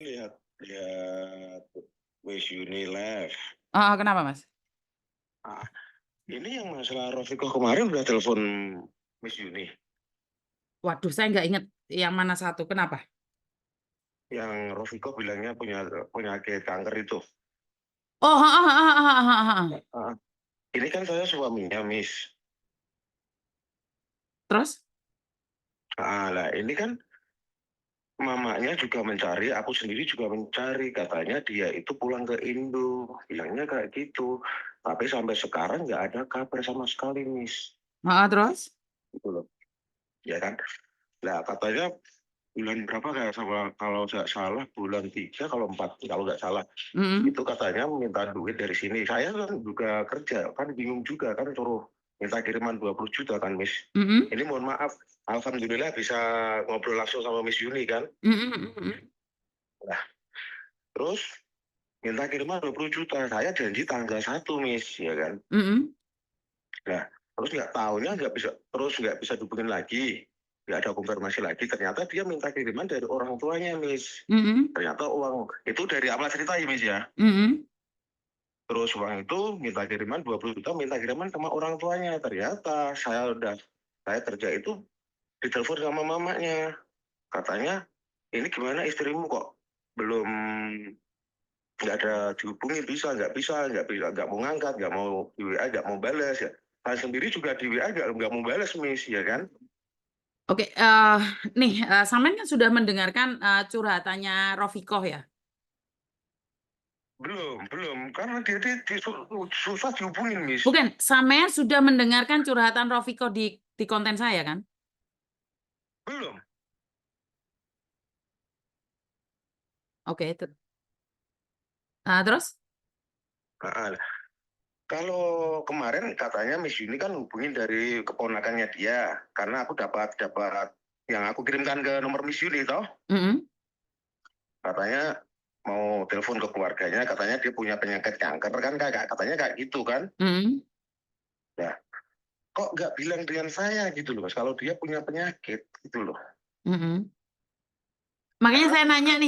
lihat lihat Miss Uni live. Oh, kenapa, Mas? Ah, ini yang masalah Rofikoh kemarin udah telepon Miss Uni. Waduh, saya nggak inget yang mana satu. Kenapa? Yang Rofikoh bilangnya punya penyakit kanker itu. Oh, heeh, heeh, heeh, heeh, heeh. Ah, ini kan saya suaminya, Miss. Terus? Lah ini kan mamanya juga mencari, aku sendiri juga mencari. Katanya dia itu pulang ke Indo. Bilangnya kayak gitu. Tapi sampai sekarang nggak ada kabar sama sekali, Miss. Heeh, terus? Gitu loh. Ya kan? Nah, katanya bulan berapa kayak sama kalau nggak salah bulan 3 kalau 4 kalau nggak salah Mm-mm. itu katanya minta duit dari sini. Saya kan juga kerja kan bingung juga kan suruh minta kiriman 20 juta kan, Miss. Mm-mm. Ini mohon maaf, alhamdulillah bisa ngobrol langsung sama Miss Yuni kan. Mm-mm. Mm-mm. Nah, terus minta kiriman 20 juta. Saya janji tanggal 1, Miss, ya kan. Mm-mm. Nah, terus nggak tahunya nggak bisa dihubungin lagi. Nggak ada konfirmasi lagi. Ternyata dia minta kiriman dari orang tuanya, Miss. Mm-mm. Ternyata uang itu dari awal cerita ya, Miss ya. Mm-mm. Terus uang itu minta kiriman 20 juta, minta kiriman sama orang tuanya. Ternyata saya kerja itu ditelepon sama mamanya. Katanya, ini gimana istrimu kok belum nggak ada dihubungi, nggak mau ngangkat, nggak mau di WA, nggak mau balas ya. Saya sendiri juga di WA nggak mau balas, Miss, ya kan? Oke, nih, Samen kan sudah mendengarkan curhatannya Rofikoh ya? Belum, karena dia susah dihubungin, Miss. Bukan, Samen sudah mendengarkan curhatan Rofikoh di konten saya kan? Belum. Oke, terus? Nah, kalau kemarin katanya Miss Yuni kan hubungin dari keponakannya dia, karena aku dapat yang aku kirimkan ke nomor Miss Yuni toh, Mm-mm. katanya mau telepon ke keluarganya, katanya dia punya penyakit kanker kan, katanya kayak gitu kan. Mm-mm. Nah, kok nggak bilang dengan saya gitu loh, Mas, kalau dia punya penyakit gitu loh. Mm-mm. Makanya Karena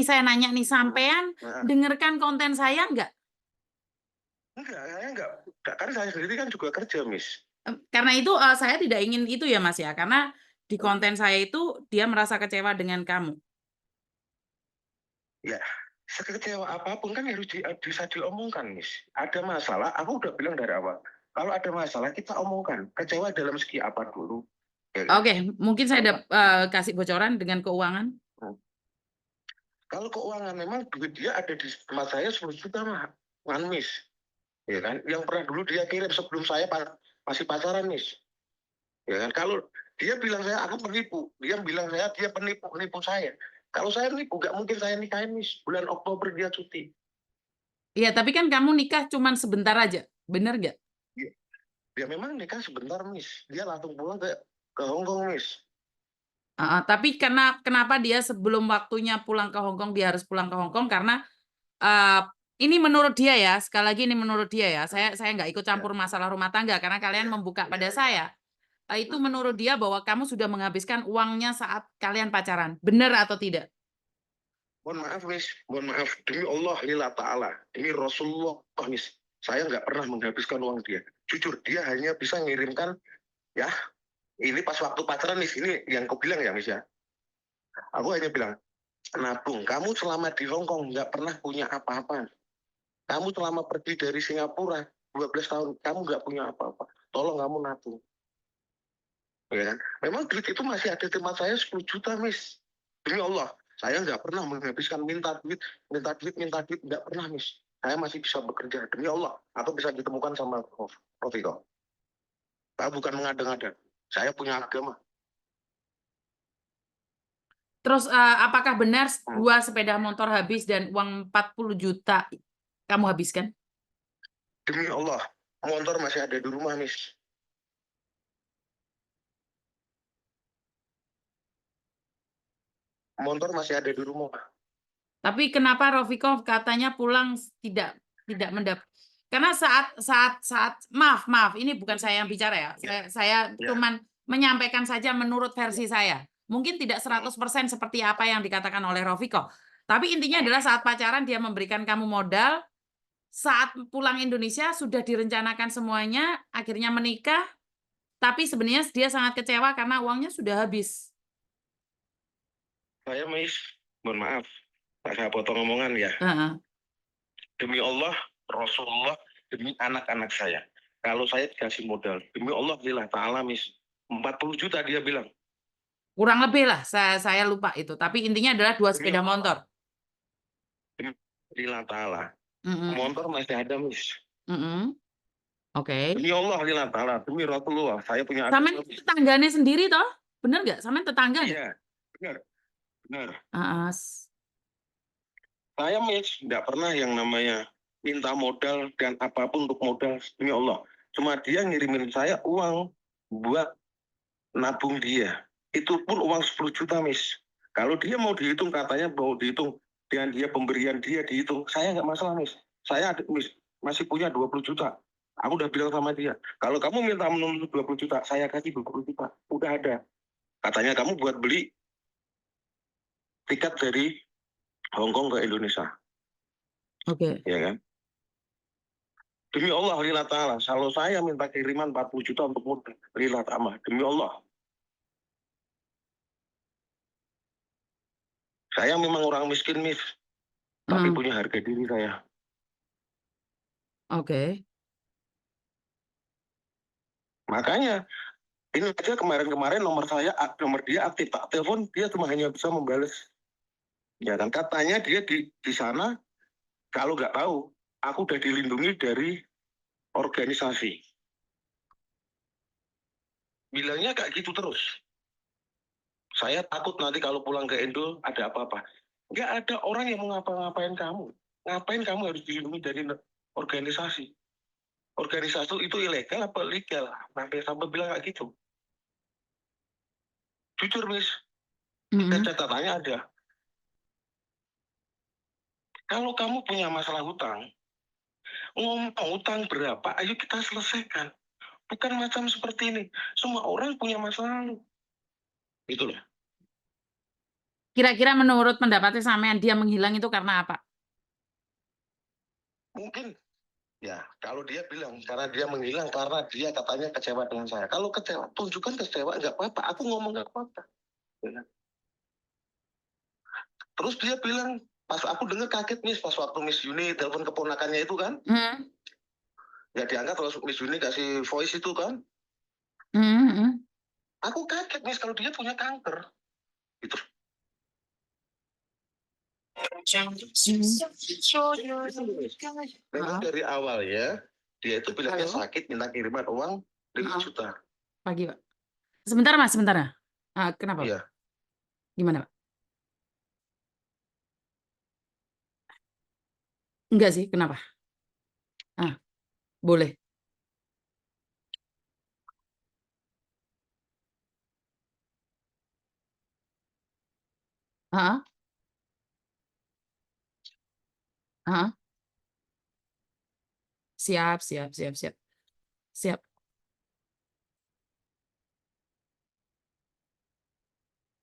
saya nanya nih, sampean nah, dengarkan konten saya nggak? enggak, saya enggak, kan saya sendiri kan juga kerja, Miss. Karena itu saya tidak ingin itu ya Mas ya, karena di konten saya itu dia merasa kecewa dengan kamu. Ya, sekecewa apapun kan harus bisa diomongkan, Miss. Ada masalah, aku udah bilang dari awal. Kalau ada masalah kita omongkan. Kecewa dalam segi apa dulu, ya kan? Oke, mungkin saya Kalau kasih bocoran dengan keuangan. kalau keuangan memang duit dia ada di tempat saya 10 juta mah, kan, Miss. Ya kan? Yang pernah dulu dia kirim sebelum saya masih pacaran, Miss. Ya kan? Kalau dia bilang saya aku penipu, dia bilang dia penipu saya. Kalau saya nipu, nggak mungkin saya nikahin, Miss. Bulan Oktober dia cuti. Iya, tapi kan kamu nikah cuman sebentar aja, bener nggak? Dia, dia memang nikah sebentar, Miss. Dia langsung pulang ke Hong Kong, Miss. Tapi kenapa dia sebelum waktunya pulang ke Hong Kong dia harus pulang ke Hong Kong karena eh, ini menurut dia ya, sekali lagi ini menurut dia ya. Saya nggak ikut Ya, campur masalah rumah tangga karena kalian membuka pada saya. Itu menurut dia bahwa kamu sudah menghabiskan uangnya saat kalian pacaran. Benar atau tidak? mohon maaf, Miss. Mohon maaf. Demi Allah, lillah ta'ala. Ini Rasulullah, Miss. Saya nggak pernah menghabiskan uang dia. Jujur, dia hanya bisa ngirimkan, ya, ini pas waktu pacaran, Miss. Ini yang kau bilang ya, Miss, ya. Aku hanya bilang, nabung. Kamu selama di Hong Kong nggak pernah punya apa-apa. Kamu selama pergi dari Singapura 12 tahun, kamu nggak punya apa-apa. Tolong kamu nabung. Ya kan? Memang duit itu masih ada di tempat saya 10 juta, Miss. Demi Allah, saya nggak pernah menghabiskan minta duit, nggak pernah, Miss. Saya masih bisa bekerja, demi Allah. Atau bisa ditemukan sama Rofiko. Saya bukan mengada-ngada. Saya punya agama. Terus apakah benar Hmm. 2 sepeda motor habis dan uang 40 juta kamu habiskan? Demi Allah, motor masih ada di rumah, Miss. Motor masih ada di rumah. Tapi kenapa Rofiko katanya pulang tidak mendapat? Karena saat maaf ini bukan saya yang bicara ya. Ya, Saya ya. cuman menyampaikan saja menurut versi saya. Mungkin tidak 100% seperti apa yang dikatakan oleh Rofiko. Tapi intinya adalah saat pacaran dia memberikan kamu modal, saat pulang Indonesia sudah direncanakan semuanya, akhirnya menikah, tapi sebenarnya dia sangat kecewa karena uangnya sudah habis. Saya mohon maaf, saya potong omongan ya. Heeh. Demi Allah, Rasulullah, demi anak-anak saya. Kalau saya dikasih modal, demi Allah, lillah ta'ala, 40 juta dia bilang. Kurang lebih lah, saya lupa itu. Tapi intinya adalah 2 Demi sepeda Allah, motor. demi lillah ta'ala. Mhm, Motor masih ada, mhm. Oke. Demi Allah, lillah ta'ala. Demi Rasulullah, saya punya anak. Sampean tetanggane sendiri toh? Bener nggak? Sampean tetangga nggak? Iya, benar, benar. Heeh. Saya nggak pernah yang namanya minta modal dan apapun untuk modal, demi Allah. Cuma dia ngirimin saya uang buat nabung dia. Itu pun uang 10 juta, Kalau dia mau dihitung, katanya mau dihitung dengan dia pemberian dia dihitung. Saya nggak masalah, Saya ada, masih punya 20 juta. Aku udah bilang sama dia, kalau kamu minta menuntut 20 juta, saya kasih 20 juta. Udah ada. Katanya kamu buat beli tiket dari Hong Kong ke Indonesia. Oke. Ya kan? Demi Allah, lillah ta'ala. Kalau saya minta kiriman 40 juta untuk modal, lillah ta'ala. Demi Allah. Saya memang orang miskin, tapi punya harga diri saya. Oke. Makanya, ini aja kemarin-kemarin nomor dia aktif. Tak telepon, dia cuma hanya bisa membalas. Ya kan, katanya dia di sana, kalau nggak tahu, aku udah dilindungi dari organisasi. Bilangnya kayak gitu terus. Saya takut nanti kalau pulang ke Indo ada apa-apa. Nggak ada orang yang mau ngapa-ngapain kamu. Ngapain kamu harus dilindungi dari organisasi? Organisasi itu ilegal apa legal? Sampai bilang kayak gitu. Jujur, catatannya ada. Kalau kamu punya masalah hutang, ngomong hutang berapa, ayo kita selesaikan. Bukan macam seperti ini. Semua orang punya masalah lalu. Gitu loh. Kira-kira menurut pendapatnya sampean dia menghilang itu karena apa? Mungkin ya, kalau dia bilang karena dia menghilang karena dia katanya kecewa dengan saya. Kalau kecewa, tunjukkan kecewa, nggak apa-apa. Aku ngomong nggak apa-apa. Terus dia bilang, pas aku dengar kaget pas waktu Miss Yuni telepon keponakannya itu kan, ya diangkat kalau Miss Yuni kasih voice itu kan. Aku kaget kalau dia punya kanker. Gitu. Memang dari awal ya, dia itu bilangnya sakit, minta kiriman uang 5 juta. Pagi, Pak. Sebentar, Mas, sebentar ya. Kenapa? Iya. Gimana, Pak? Enggak sih, kenapa? Boleh. Heeh. Heeh. Siap, siap, siap, siap. Siap.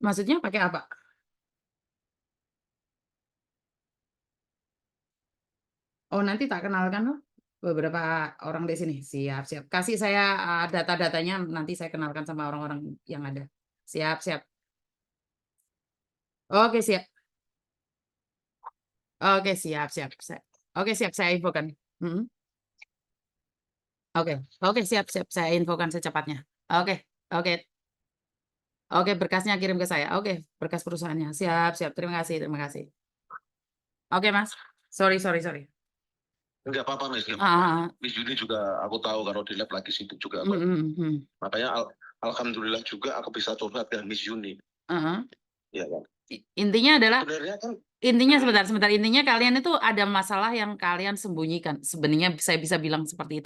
Maksudnya pakai apa? Oh, nanti tak kenalkan loh beberapa orang di sini. Siap, siap. Kasih saya data-datanya, nanti saya kenalkan sama orang-orang yang ada. Siap, siap. Oke, siap. Oke, siap, siap. Oke, siap, saya infokan. Oke, oke, siap, siap. Saya infokan secepatnya. Oke, oke. Oke, berkasnya kirim ke saya. Oke, berkas perusahaannya. Siap, siap. Terima kasih, terima kasih. Oke, Mas. Sorry. Enggak apa-apa, Miss Juni juga aku tahu kalau di lab lagi sibuk juga. Makanya alhamdulillah juga aku bisa curhat dengan Miss Juni. Ya kan? Intinya adalah sebenarnya kan sebentar. Intinya kalian itu ada masalah yang kalian sembunyikan. Sebenarnya saya bisa bilang seperti itu.